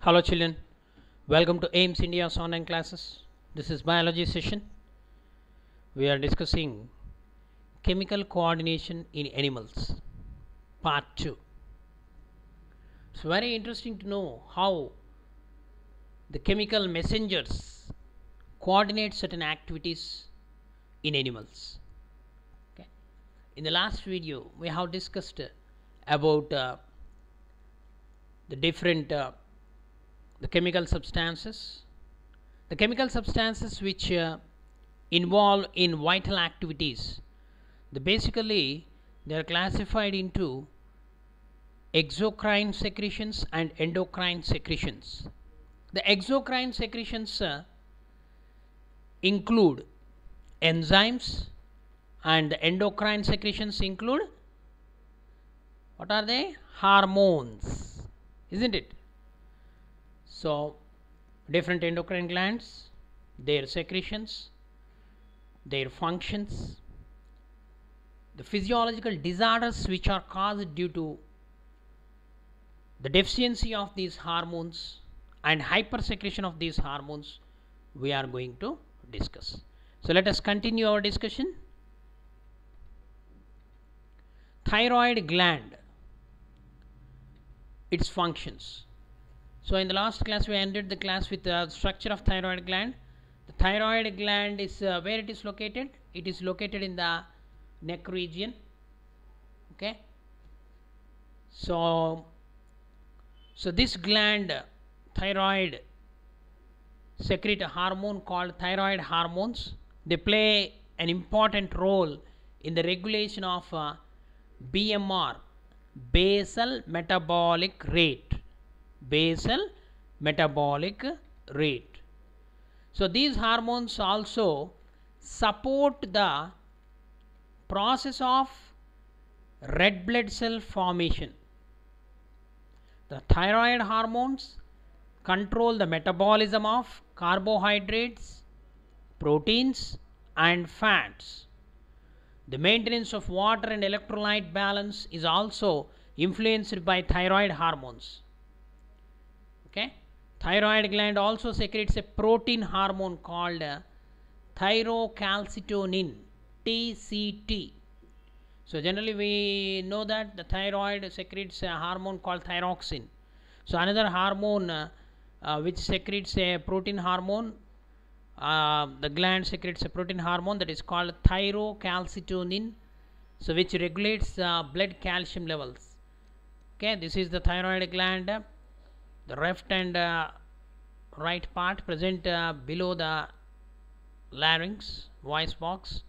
Hello children, welcome to AIMS India's online classes. This is biology session. We are discussing chemical coordination in animals, part 2. It's very interesting to know how the chemical messengers coordinate certain activities in animals. Okay. In the last video, we have discussed about the different the chemical substances which involve in vital activities. Basically they are classified into exocrine secretions and endocrine secretions. The exocrine secretions include enzymes, and the endocrine secretions include, what are they? Hormones, isn't it? So different endocrine glands, their secretions, their functions, the physiological disorders which are caused due to the deficiency of these hormones and hypersecretion of these hormones, we are going to discuss. So let us continue our discussion. Thyroid gland, its functions. So in the last class we ended the class with the structure of thyroid gland. The thyroid gland is where it is located? It is located in the neck region. Okay. So this gland, thyroid, secrete a hormone called thyroid hormones. They play an important role in the regulation of BMR, basal metabolic rate. Basal metabolic rate. So these hormones also support the process of red blood cell formation. The thyroid hormones control the metabolism of carbohydrates, proteins and fats. The maintenance of water and electrolyte balance is also influenced by thyroid hormones. Okay. Thyroid gland also secretes a protein hormone called thyrocalcitonin, TCT. So generally we know that the thyroid secretes a hormone called thyroxine. So another hormone which secretes a protein hormone, the gland secretes a protein hormone that is called thyrocalcitonin, so which regulates blood calcium levels. Okay, this is the thyroid gland. The left and right part present below the larynx, voice box,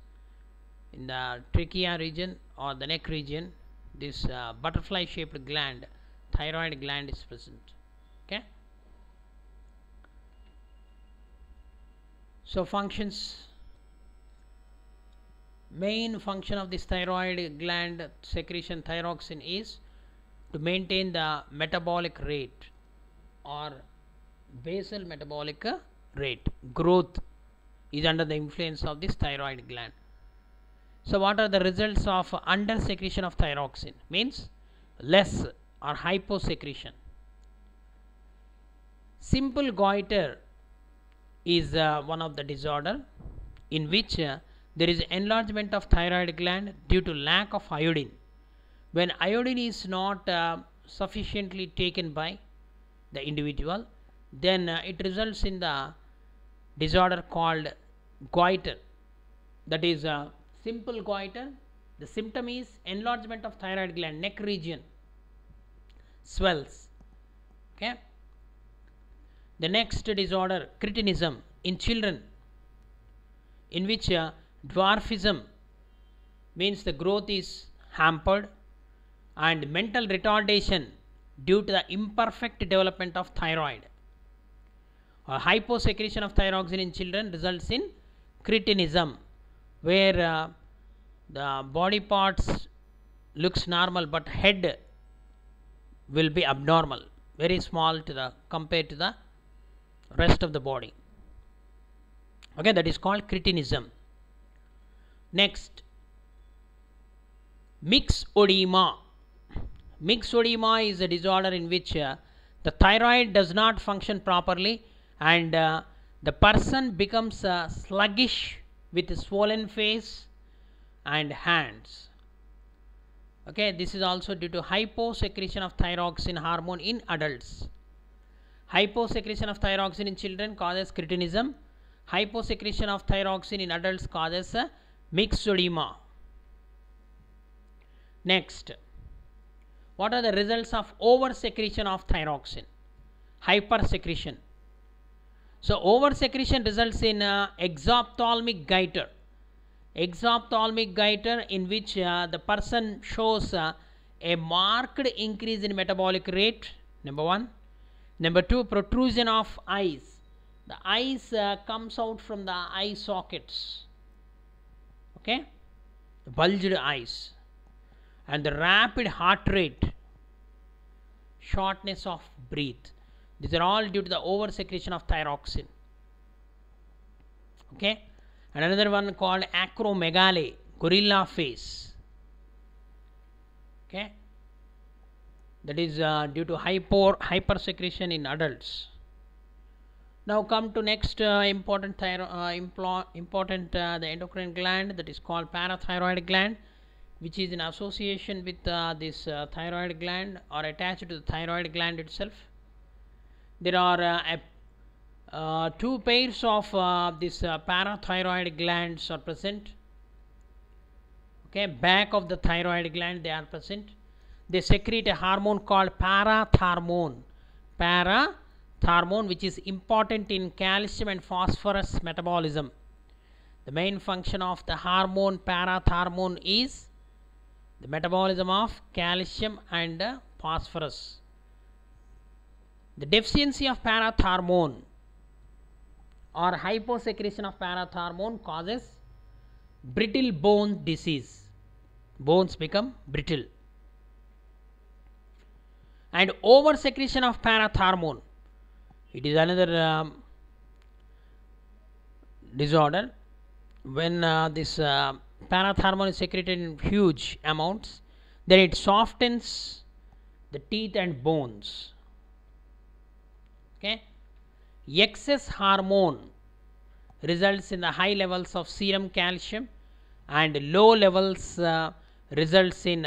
in the trachea region or the neck region. This butterfly shaped gland, thyroid gland, is present. Okay. So functions. Main function of this thyroid gland secretion, thyroxine, is to maintain the metabolic rate or basal metabolic rate. Growth is under the influence of this thyroid gland. So what are the results of under secretion of thyroxine? Means less or hyposecretion. Simple goiter is one of the disorder in which there is enlargement of thyroid gland due to lack of iodine. When iodine is not sufficiently taken by the individual, then it results in the disorder called goiter. That is simple goiter. The symptom is enlargement of thyroid gland, neck region swells. Okay. The next disorder, cretinism in children, in which dwarfism means the growth is hampered, and mental retardation due to the imperfect development of thyroid. Hyposecretion of thyroxine in children results in cretinism, where the body parts looks normal but head will be abnormal, very small to the compared to the rest of the body. Okay, that is called cretinism. Next, myxedema. Myxedema is a disorder in which the thyroid does not function properly, and the person becomes sluggish with a swollen face and hands. Okay, this is also due to hyposecretion of thyroxine hormone in adults. Hyposecretion of thyroxine in children causes cretinism. Hyposecretion of thyroxine in adults causes myxedema. Next, what are the results of oversecretion of thyroxine? Hypersecretion. So oversecretion results in exophthalmic goiter. Exophthalmic goiter, in which the person shows a marked increase in metabolic rate, number one. Number two, protrusion of eyes. The eyes comes out from the eye sockets. Okay, bulged eyes. And the rapid heart rate, shortness of breath. These are all due to the oversecretion of thyroxine. Okay, and another one called acromegaly, gorilla face. Okay, that is due to hypersecretion in adults. Now come to next important the endocrine gland, that is called parathyroid gland, which is in association with this thyroid gland or attached to the thyroid gland itself. There are two pairs of this parathyroid glands are present. Okay, back of the thyroid gland they are present. They secrete a hormone called parathormone. Parathormone, which is important in calcium and phosphorus metabolism. The main function of the hormone parathormone is the metabolism of calcium and phosphorus. The deficiency of parathormone or hyposecretion of parathormone causes brittle bone disease. Bones become brittle. And oversecretion of parathormone, it is another disorder. When this parathormone is secreted in huge amounts, then it softens the teeth and bones. Okay, excess hormone results in the high levels of serum calcium, and low levels results in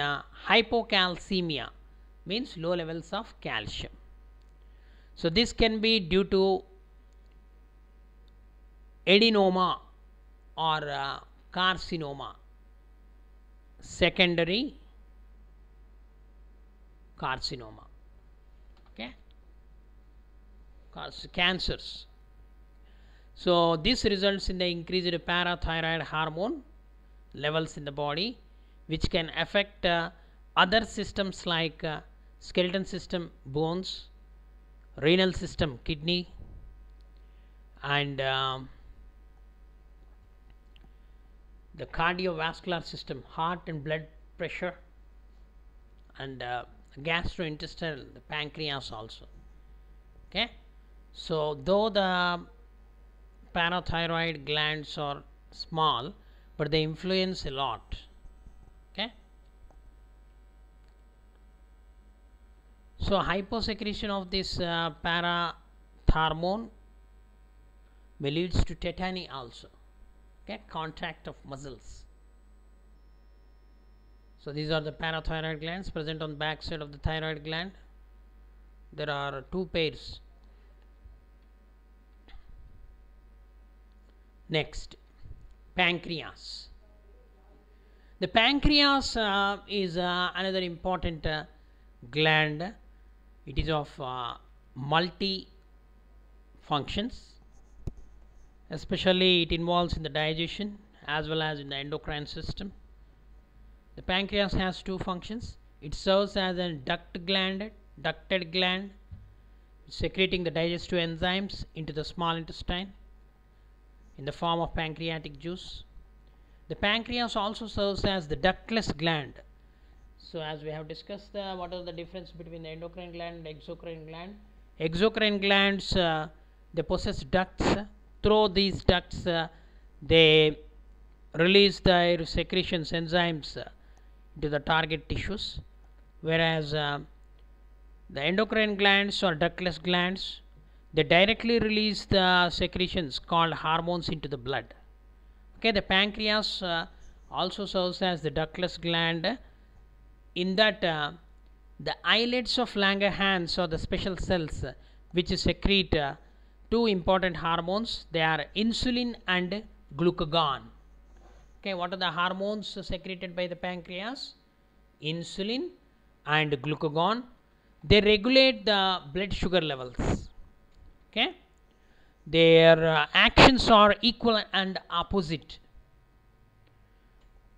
hypocalcemia, means low levels of calcium. So this can be due to adenoma or carcinoma, secondary carcinoma. Okay, cancers. So this results in the increased parathyroid hormone levels in the body, which can affect other systems like skeleton system, bones, renal system, kidney, and the cardiovascular system, heart and blood pressure, and gastrointestinal, the pancreas also. Okay, so though the parathyroid glands are small, but they influence a lot. Okay, so hyposecretion of this parathormone may leads to tetany also. Okay, contract of muscles. So these are the parathyroid glands present on the back side of the thyroid gland. There are two pairs. Next, pancreas. The pancreas is another important gland. It is of multi functions. Especially it involves in the digestion as well as in the endocrine system. The pancreas has two functions. It serves as a ducted gland, secreting the digestive enzymes into the small intestine in the form of pancreatic juice. The pancreas also serves as the ductless gland. So as we have discussed, what are the difference between the endocrine gland and exocrine gland? Exocrine glands, they possess ducts. Through these ducts they release their secretions, enzymes to the target tissues, whereas The endocrine glands or ductless glands, they directly release the secretions called hormones into the blood. Okay, the pancreas also serves as the ductless gland, in that the islets of Langerhans or the special cells which secrete two important hormones. They are insulin and glucagon. Okay, what are the hormones secreted by the pancreas? Insulin and glucagon. They regulate the blood sugar levels. Okay, their actions are equal and opposite.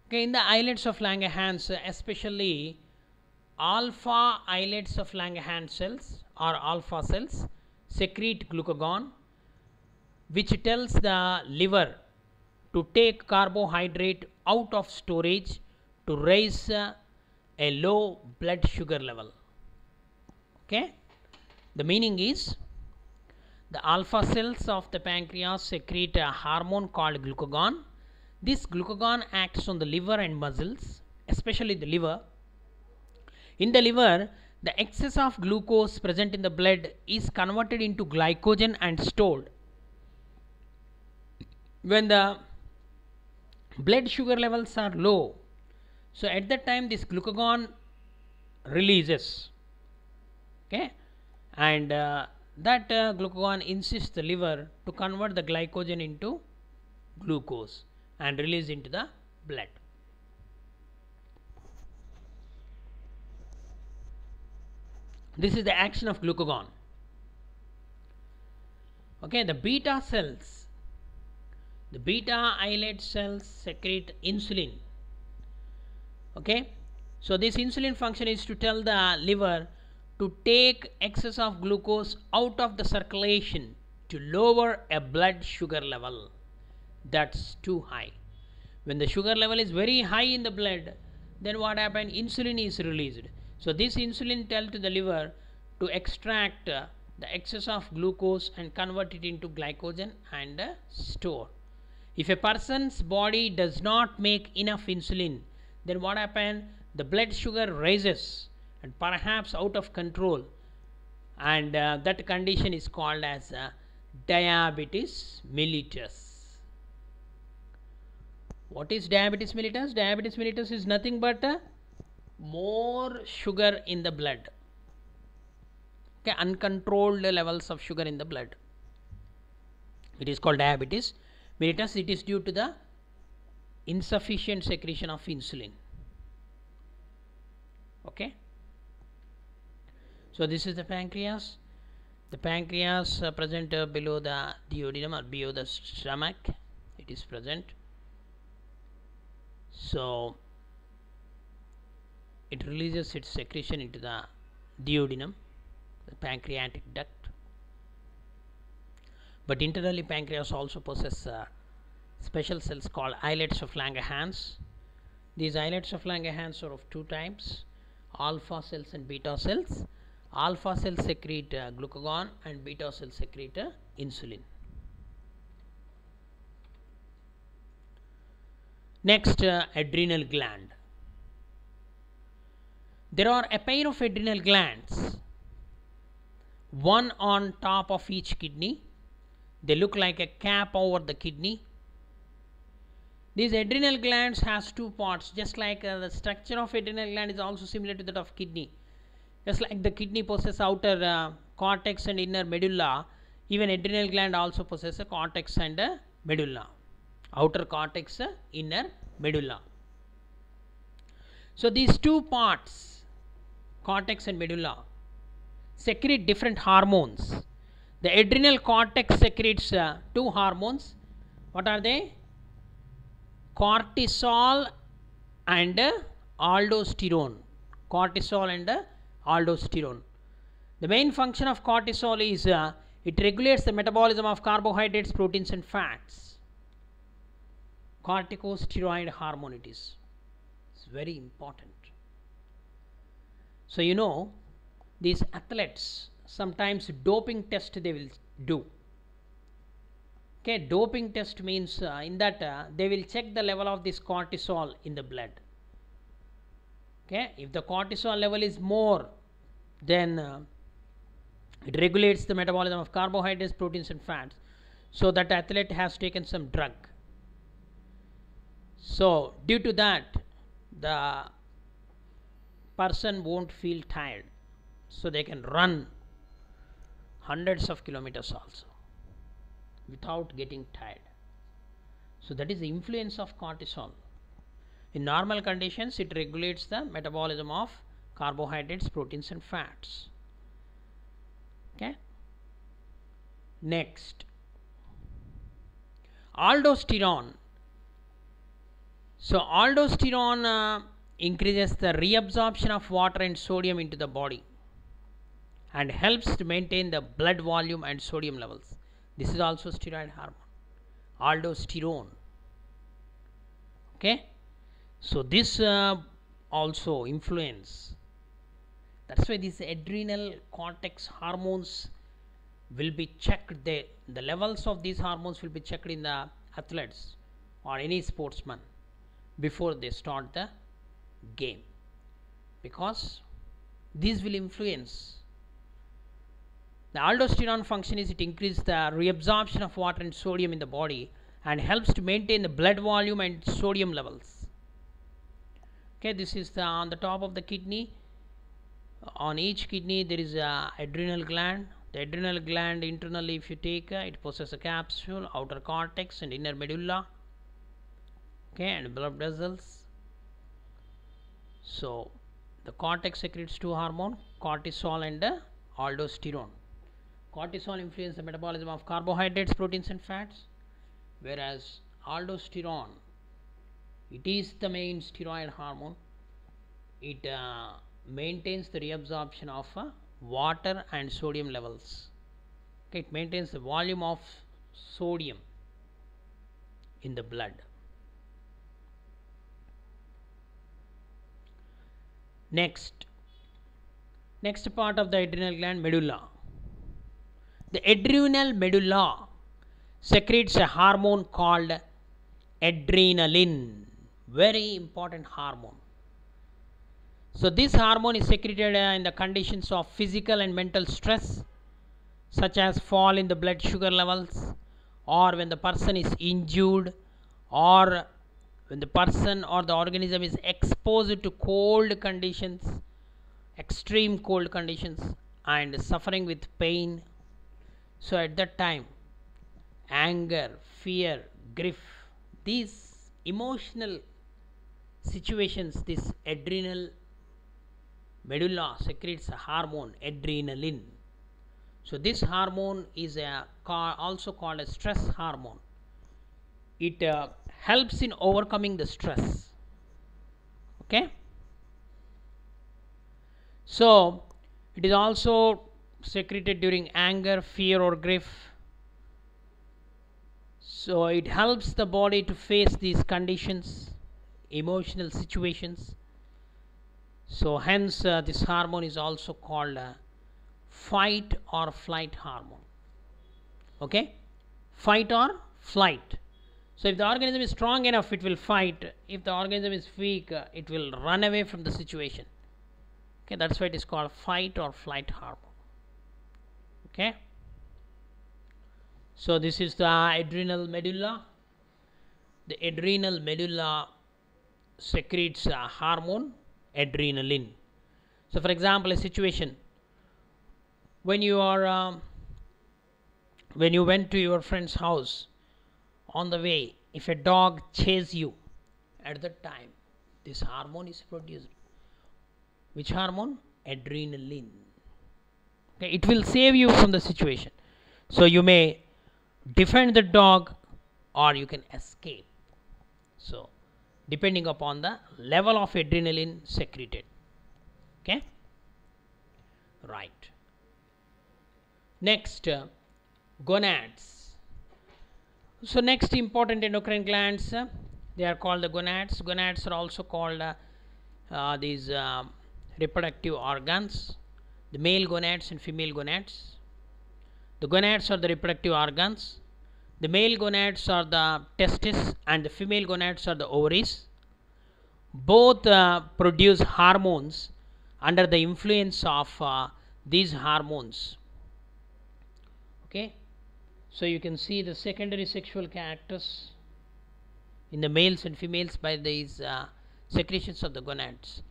Okay, in the islets of Langerhans, especially alpha islets of Langerhans cells or alpha cells secrete glucagon, which tells the liver to take carbohydrate out of storage to raise a low blood sugar level. Okay, the meaning is the alpha cells of the pancreas secrete a hormone called glucagon. This glucagon acts on the liver and muscles, especially the liver. In the liver, the excess of glucose present in the blood is converted into glycogen and stored. When the blood sugar levels are low, so at that time this glucagon releases. Okay, and that glucagon insists the liver to convert the glycogen into glucose and release into the blood. This is the action of glucagon. Okay, the beta cells, the beta islet cells secrete insulin. Okay, so this insulin function is to tell the liver to take excess of glucose out of the circulation to lower a blood sugar level that's too high. When the sugar level is very high in the blood, then what happens? Insulin is released. So this insulin tells to the liver to extract the excess of glucose and convert it into glycogen and store. If a person's body does not make enough insulin, then what happens? The blood sugar rises and perhaps out of control, and that condition is called as diabetes mellitus. What is diabetes mellitus? Diabetes mellitus is nothing but more sugar in the blood. Okay, uncontrolled levels of sugar in the blood. It is called diabetes mellitus. It is due to the insufficient secretion of insulin. Okay. So this is the pancreas. The pancreas present below the duodenum or below the stomach. It is present. So it releases its secretion into the duodenum, the pancreatic duct. But internally, pancreas also possesses special cells called islets of Langerhans. These islets of Langerhans are of two types: alpha cells and beta cells. Alpha cells secrete glucagon and beta cells secrete insulin. Next, adrenal gland. There are a pair of adrenal glands, one on top of each kidney. They look like a cap over the kidney. These adrenal glands has two parts, just like the structure of adrenal gland is also similar to that of kidney. Just like the kidney possesses outer cortex and inner medulla, even adrenal gland also possesses a cortex and a medulla. Outer cortex, inner medulla. So these two parts, cortex and medulla, secrete different hormones. The adrenal cortex secretes two hormones. What are they? Cortisol and aldosterone. Cortisol and aldosterone. The main function of cortisol is it regulates the metabolism of carbohydrates, proteins and fats. Corticosteroid hormone it is. It's very important. So you know, these athletes sometimes doping test they will do. Okay, doping test means in that they will check the level of this cortisol in the blood. Okay, if the cortisol level is more, then it regulates the metabolism of carbohydrates, proteins and fats. So that athlete has taken some drug. So due to that, the person won't feel tired, so they can run hundreds of kilometers also without getting tired. So that is the influence of cortisol. In normal conditions, it regulates the metabolism of carbohydrates, proteins and fats. Okay. Next, aldosterone. So aldosterone increases the reabsorption of water and sodium into the body and helps to maintain the blood volume and sodium levels. This is also steroid hormone, aldosterone. Okay. So this also influence. That's why these adrenal cortex hormones will be checked. The levels of these hormones will be checked in the athletes or any sportsman before they start the game, because these will influence. The aldosterone function is it increases the reabsorption of water and sodium in the body and helps to maintain the blood volume and sodium levels. Okay, this is on the top of the kidney. On each kidney there is a adrenal gland. The adrenal gland internally, if you take it possesses a capsule, outer cortex and inner medulla, okay, and blood vessels. So the cortex secretes two hormones, cortisol and aldosterone. Cortisol influences the metabolism of carbohydrates, proteins and fats, whereas aldosterone, it is the main steroid hormone. It maintains the reabsorption of water and sodium levels. Okay, it maintains the volume of sodium in the blood. Next part of the adrenal gland, medulla. The adrenal medulla secretes a hormone called adrenaline, very important hormone. So this hormone is secreted in the conditions of physical and mental stress, such as fall in the blood sugar levels, or when the person is injured, or when the person or the organism is exposed to cold conditions, extreme cold conditions, and suffering with pain. So at that time, anger, fear, grief, these emotional situations, this adrenal medulla secretes a hormone, adrenaline. So this hormone is also called a stress hormone. It helps in overcoming the stress. Okay. So it is also secreted during anger, fear or grief. So it helps the body to face these conditions, emotional situations. So hence this hormone is also called fight or flight hormone. Okay, fight or flight. So if the organism is strong enough, it will fight. If the organism is weak, it will run away from the situation. Okay, that's why it is called fight or flight hormone. Okay. So this is the adrenal medulla. The adrenal medulla secretes a hormone, adrenaline. So for example, a situation when you are when you went to your friend's house, on the way if a dog chases you, at that time this hormone is produced. Which hormone? Adrenaline. Okay, it will save you from the situation. So you may defend the dog or you can escape. So depending upon the level of adrenaline secreted. Okay, right. Next, gonads. So next important endocrine glands, they are called the gonads. Gonads are also called these reproductive organs, the male gonads and female gonads. The gonads are the reproductive organs. The male gonads are the testes and the female gonads are the ovaries. Both produce hormones under the influence of these hormones. Okay, so you can see the secondary sexual characters in the males and females by these secretions of the gonads.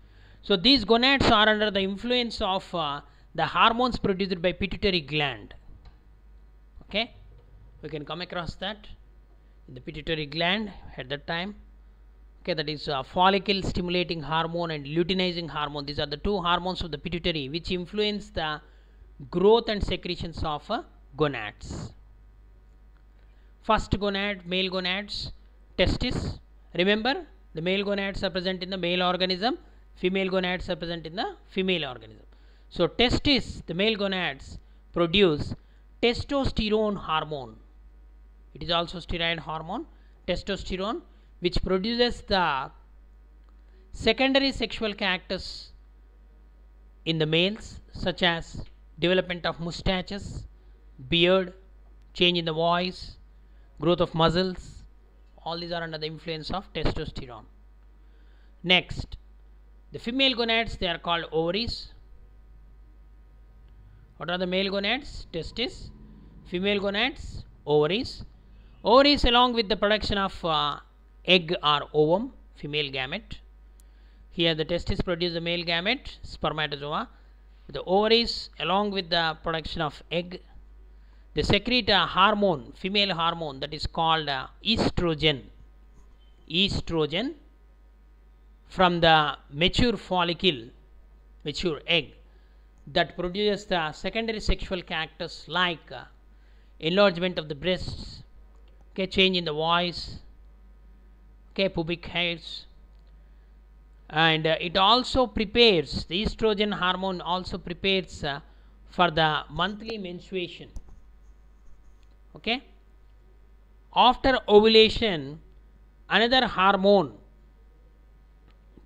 So these gonads are under the influence of the hormones produced by pituitary gland. Okay, we can come across that in the pituitary gland at that time. Okay, that is follicle stimulating hormone and luteinizing hormone. These are the two hormones of the pituitary which influence the growth and secretions of gonads. First gonad, male gonads, testis. Remember, the male gonads are present in the male organism, female gonads are present in the female organism. So testis, the male gonads, produce testosterone hormone. It is also steroid hormone, testosterone, which produces the secondary sexual characters in the males, such as development of mustaches, beard, change in the voice, growth of muscles. All these are under the influence of testosterone. Next, the female gonads, they are called ovaries. What are the male gonads? Testis. Female gonads, ovaries. Ovaries, along with the production of egg or ovum, female gamete. Here the testis produce the male gamete, spermatozoa. The ovaries, along with the production of egg, they secrete a hormone, female hormone, that is called estrogen. Estrogen from the mature follicle, mature egg, that produces the secondary sexual characters like enlargement of the breasts, okay, change in the voice, okay, pubic hairs, and it also prepares, the estrogen hormone also prepares for the monthly menstruation. Okay, after ovulation, another hormone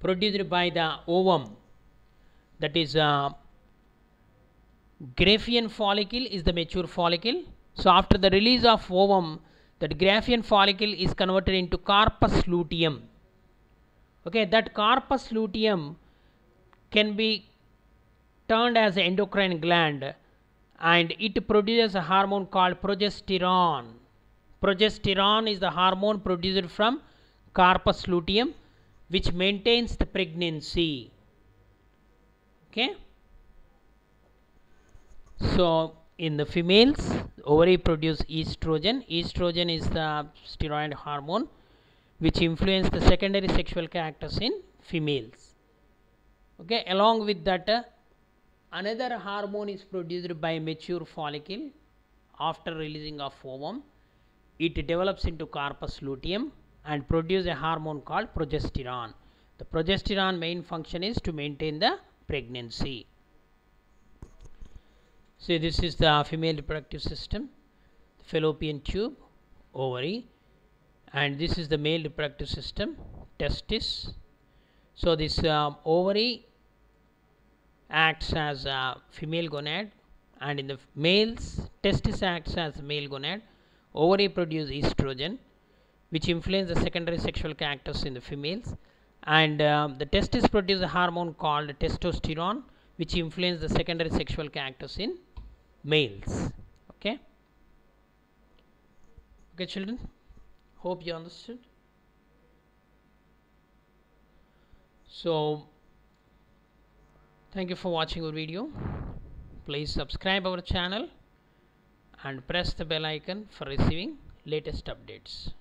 produced by the ovum, that is Graafian follicle, is the mature follicle. So after the release of ovum, that Graafian follicle is converted into corpus luteum. Okay, that corpus luteum can be turned as an endocrine gland, and it produces a hormone called progesterone. Progesterone is the hormone produced from corpus luteum, which maintains the pregnancy. Okay, so in the females, ovary produce estrogen. Estrogen is the steroid hormone which influence the secondary sexual characters in females. Okay, along with that, another hormone is produced by mature follicle after releasing of ovum. It develops into corpus luteum and produce a hormone called progesterone. The progesterone main function is to maintain the pregnancy. So this is the female reproductive system, the fallopian tube, ovary, and this is the male reproductive system, testis. So this ovary acts as a female gonad, and in the males, testis acts as a male gonad. Ovary produce estrogen, which influence the secondary sexual characters in the females, and the testis produce a hormone called testosterone, which influence the secondary sexual characters in males. Okay, okay children, hope you understood. So thank you for watching our video. Please subscribe our channel and press the bell icon for receiving latest updates.